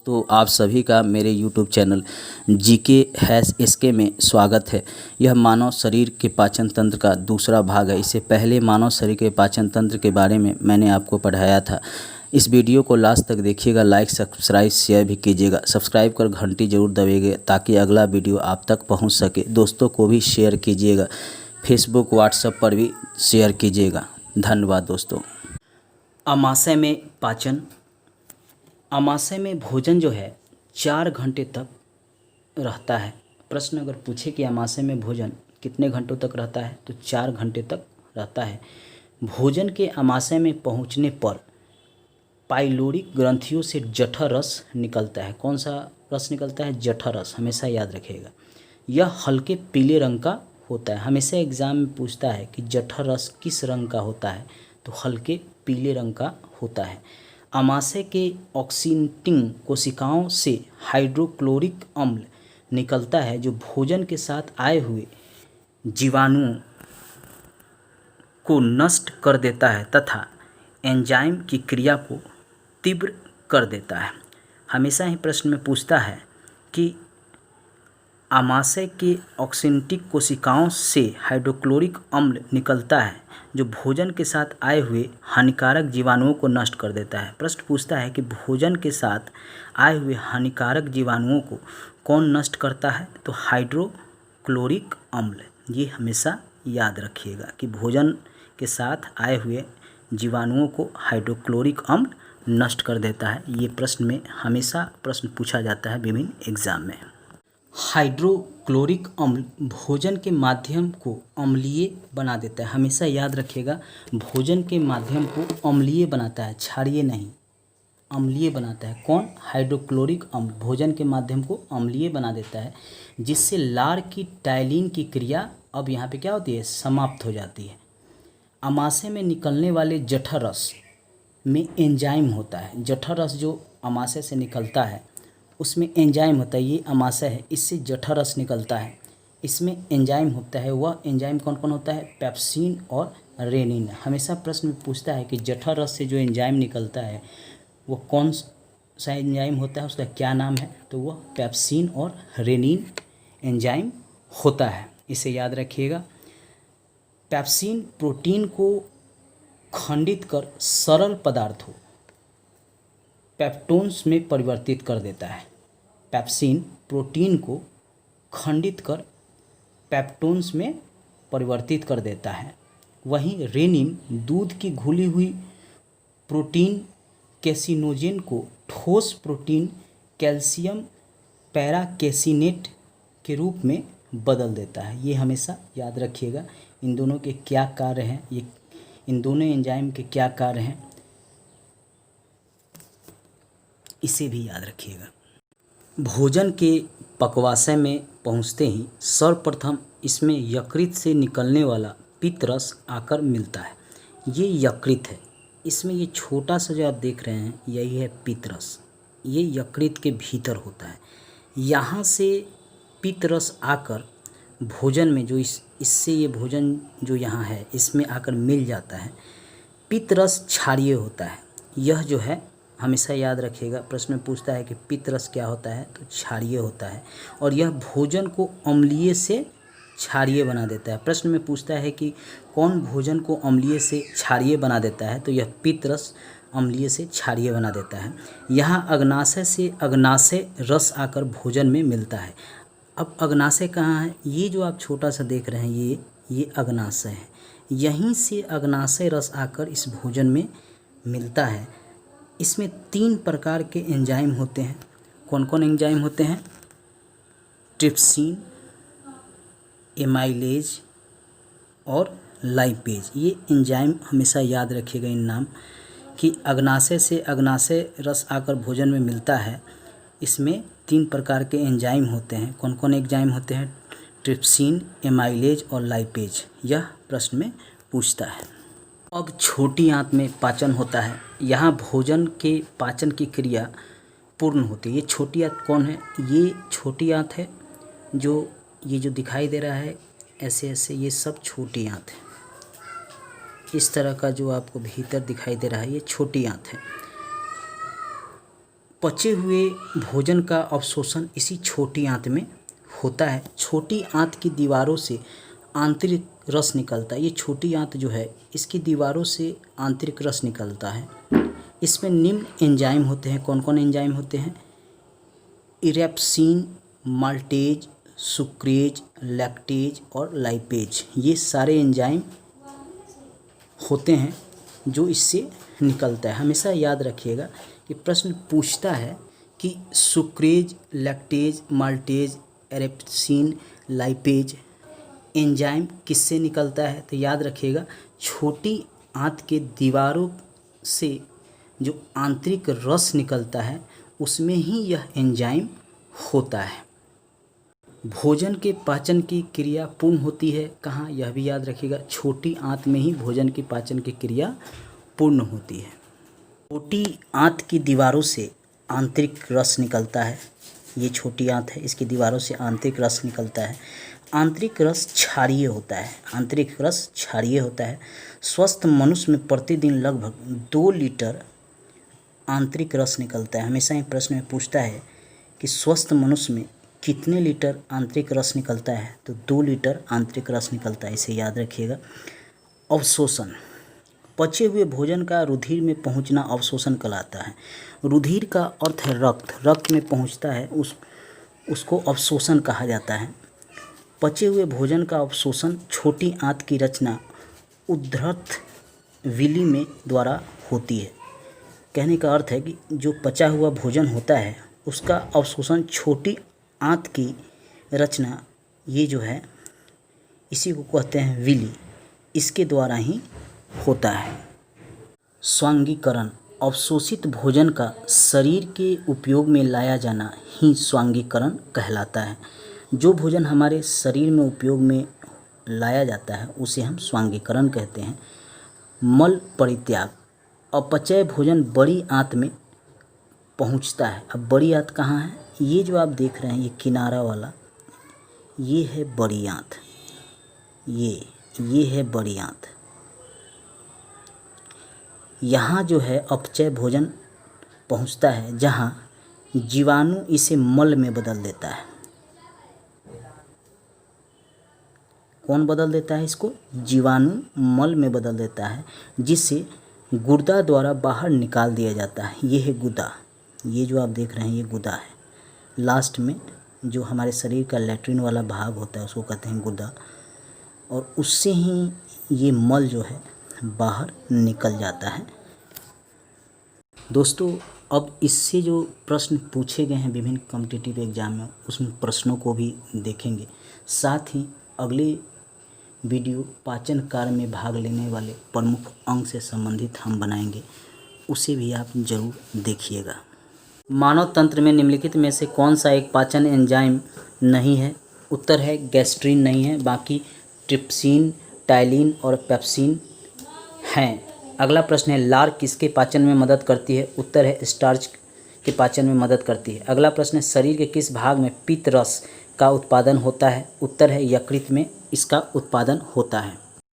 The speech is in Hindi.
तो आप सभी का मेरे YouTube channel GK hash SK में स्वागत है। यह मानव शरीर के पाचन तंत्र का दूसरा भाग है। इससे पहले मानव शरीर के पाचन तंत्र के बारे में मैंने आपको पढ़ाया था। इस वीडियो को लास्ट तक देखिएगा, लाइक सब्सक्राइब शेयर भी कीजिएगा। सब्सक्राइब कर घंटी जरूर दबाइएगा ताकि अगला वीडियो आप तक पहुँच सके। दोस्तों को भी शेयर कीजिएगा, फेसबुक व्हाट्सएप पर भी शेयर कीजिएगा। धन्यवाद दोस्तों। अमाशय में पाचन। अमाशय में भोजन जो है 4 घंटे तक रहता है। प्रश्न अगर पूछे कि अमाशय में भोजन कितने घंटों तक रहता है तो 4 घंटे तक रहता है। भोजन के अमाशय में पहुंचने पर पाइलोरिक ग्रंथियों से जठर रस निकलता है। कौन सा रस निकलता है? जठर रस। हमेशा याद रखिएगा। यह हल्के पीले रंग का होता है। हमेशा एग्जाम में पूछता है कि जठर रस किस रंग का होता है, तो हल्के पीले रंग का होता है। अमाशय के ऑक्सीटिंग कोशिकाओं से हाइड्रोक्लोरिक अम्ल निकलता है जो भोजन के साथ आए हुए जीवाणुओं को नष्ट कर देता है तथा एंजाइम की क्रिया को तीव्र कर देता है। हमेशा ही प्रश्न में पूछता है कि अमाशय के ऑक्सीटिक कोशिकाओं से हाइड्रोक्लोरिक अम्ल निकलता है जो भोजन के साथ आए हुए हानिकारक जीवाणुओं को नष्ट कर देता है। प्रश्न पूछता है कि भोजन के साथ आए हुए हानिकारक जीवाणुओं को कौन नष्ट करता है, तो हाइड्रोक्लोरिक अम्ल। ये हमेशा याद रखिएगा कि भोजन के साथ आए हुए जीवाणुओं को हाइड्रोक्लोरिक अम्ल नष्ट कर देता है। ये प्रश्न में हमेशा प्रश्न पूछा जाता है विभिन्न एग्जाम में। हाइड्रोक्लोरिक अम्ल भोजन के माध्यम को अम्लीय बना देता है। हमेशा याद रखिएगा, भोजन के माध्यम को अम्लीय बनाता है, क्षारीय नहीं, अम्लीय बनाता है। कौन? हाइड्रोक्लोरिक अम्ल भोजन के माध्यम को अम्लीय बना देता है, जिससे लार की टाइलिन की क्रिया अब यहाँ पे क्या होती है? समाप्त हो जाती है। अमाशय में निकलने वाले जठर रस में एंजाइम होता है। जठर रस जो अमाशय से निकलता है उसमें एंजाइम होता है। ये अमाशय है, इससे जठर रस निकलता है, इसमें एंजाइम होता है। वह एंजाइम कौन कौन होता है? पेप्सिन और रेनिन। हमेशा प्रश्न में पूछता है कि जठर रस से जो एंजाइम निकलता है वो कौन सा एंजाइम होता है, उसका क्या नाम है, तो वह पेप्सिन और रेनिन एंजाइम होता है। इसे याद रखिएगा। पेप्सिन प्रोटीन को खंडित कर सरल पदार्थों पेप्टोन्स में परिवर्तित कर देता है। पेप्सिन प्रोटीन को खंडित कर पेप्टोन्स में परिवर्तित कर देता है। वहीं रेनिन दूध की घुली हुई प्रोटीन कैसिनोजेन को ठोस प्रोटीन कैल्शियम पैराकेसिनेट के रूप में बदल देता है। ये हमेशा याद रखिएगा। इन दोनों के क्या कार्य हैं, ये इन दोनों एंजाइम के क्या कार्य हैं, इसे भी याद रखिएगा। भोजन के पक्वाशय में पहुंचते ही सर्वप्रथम इसमें यकृत से निकलने वाला पित्त रस आकर मिलता है। ये यकृत है, इसमें ये छोटा सा जो आप देख रहे हैं यही है पित्त रस। ये यकृत के भीतर होता है। यहाँ से पित्त रस आकर भोजन में जो इससे ये भोजन जो यहाँ है इसमें आकर मिल जाता है। पित्त रस क्षारीय होता है। यह जो है हमेशा याद रखिएगा, प्रश्न में पूछता है कि पित्त रस क्या होता है, तो क्षारीय होता है और यह भोजन को अम्लीय से क्षारीय बना देता है। प्रश्न में पूछता है कि कौन भोजन को अम्लीय से क्षारीय बना देता है, तो यह पित्त रस अम्लीय से क्षारीय बना देता है। यहाँ अग्नाशय से अग्नाशय रस आकर भोजन में मिलता है। अब अग्नाशय कहाँ है? ये जो आप छोटा सा देख रहे हैं ये अग्नाशय है। यहीं से अग्नाशय रस आकर इस भोजन में मिलता है। इसमें 3 प्रकार के एंजाइम होते हैं। कौन कौन एंजाइम होते हैं? ट्रिप्सिन, एमाइलेज और लाइपेज। ये एंजाइम हमेशा याद रखिएगा इन नाम कि अग्नाशय से अग्नाशय रस आकर भोजन में मिलता है। इसमें 3 प्रकार के एंजाइम होते हैं। कौन कौन एंजाइम होते हैं? ट्रिप्सिन, एमाइलेज और लाइपेज। यह प्रश्न में पूछता है। अब छोटी आंत में पाचन होता है। यहाँ भोजन के पाचन की क्रिया पूर्ण होती है। ये छोटी आंत कौन है? ये छोटी आंत है। जो ये जो दिखाई दे रहा है ऐसे ऐसे, ये सब छोटी आंत है। इस तरह का जो आपको भीतर दिखाई दे रहा है ये छोटी आंत है। पचे हुए भोजन का अवशोषण इसी छोटी आंत में होता है। छोटी आंत की दीवारों से आंतरिक रस निकलता है। ये छोटी आंत जो है इसकी दीवारों से आंतरिक रस निकलता है। इसमें निम्न एंजाइम होते हैं। कौन कौन एंजाइम होते हैं? इरेप्सिन, माल्टेज, सुक्रेज, लैक्टेज और लाइपेज। ये सारे एंजाइम होते हैं जो इससे निकलता है। हमेशा याद रखिएगा कि प्रश्न पूछता है कि sucrase, lactase, maltase, erepsin, lipase enzyme किससे निकलता है? तो याद रखिएगा छोटी आंत के दीवारों से जो आंतरिक रस निकलता है उसमें ही यह एंजाइम होता है। भोजन के पाचन की क्रिया पूर्ण होती है कहाँ? यह भी याद रखिएगा छोटी आंत में ही भोजन की पाचन की क्रिया पूर्ण होती है। छोटी आंत की दीवारों से आंतरिक रस निकलता है। ये छोटी आंत है, इसकी दीवारों से आंतरिक रस निकलता है। आंतरिक रस क्षारीय होता है। आंतरिक रस क्षारीय होता है। स्वस्थ मनुष्य में प्रतिदिन लगभग 2 लीटर आंतरिक रस निकलता है। हमेशा ही प्रश्न में पूछता है कि स्वस्थ मनुष्य में कितने लीटर आंतरिक रस निकलता है? तो 2 लीटर आंतरिक रस निकलता है, इसे याद रखिएगा। अवशोषण, पचे हुए भोजन का रुधिर में पहुंचना अवशोषण कहलाता है। रुधिर का अर्थ है रक्त। रक्त में पहुंचता है उसको अवशोषण कहा जाता है। पचे हुए भोजन का अवशोषण छोटी आंत की रचना उद्धृत विली में द्वारा होती है। कहने का अर्थ है कि जो पचा हुआ भोजन होता है उसका अवशोषण छोटी आंत की रचना, ये जो है इसी को कहते हैं विली, इसके द्वारा ही होता है। स्वांगीकरण, अवशोषित भोजन का शरीर के उपयोग में लाया जाना ही स्वांगीकरण कहलाता है। जो भोजन हमारे शरीर में उपयोग में लाया जाता है उसे हम स्वांगीकरण कहते हैं। मल परित्याग, अपचय भोजन बड़ी आंत में पहुंचता है। अब बड़ी आंत कहाँ है? ये जो आप देख रहे हैं ये किनारा वाला, ये है बड़ी आंत। ये है बड़ी आंत। यहाँ जो है अपचय भोजन पहुंचता है जहाँ जीवाणु इसे मल में बदल देता है। कौन बदल देता है इसको? जीवाणु मल में बदल देता है, जिससे गुर्दा द्वारा बाहर निकाल दिया जाता है। ये है गुदा। ये जो आप देख रहे हैं ये गुदा है। लास्ट में जो हमारे शरीर का लैट्रिन वाला भाग होता है उसको कहते हैं गुदा, और उससे ही ये मल जो है बाहर निकल जाता है। दोस्तों, अब इससे जो प्रश्न पूछे गए हैं विभिन्न कॉम्पिटिटिव एग्जाम में, उसमें प्रश्नों को भी देखेंगे। साथ ही अगले वीडियो पाचन कार्य में भाग लेने वाले प्रमुख अंग से संबंधित हम बनाएंगे, उसे भी आप जरूर देखिएगा। मानव तंत्र में निम्नलिखित में से कौन सा एक पाचन एंजाइम नहीं है? उत्तर है गैस्ट्रीन नहीं है, बाकी ट्रिप्सिन, टाइलिन और पेप्सिन हैं। अगला प्रश्न है लार किसके पाचन में मदद करती है? उत्तर है स्टार्च के पाचन में मदद करती है। अगला प्रश्न है शरीर के किस भाग में पित्त रस का उत्पादन होता है? उत्तर है यकृत में इसका उत्पादन होता है।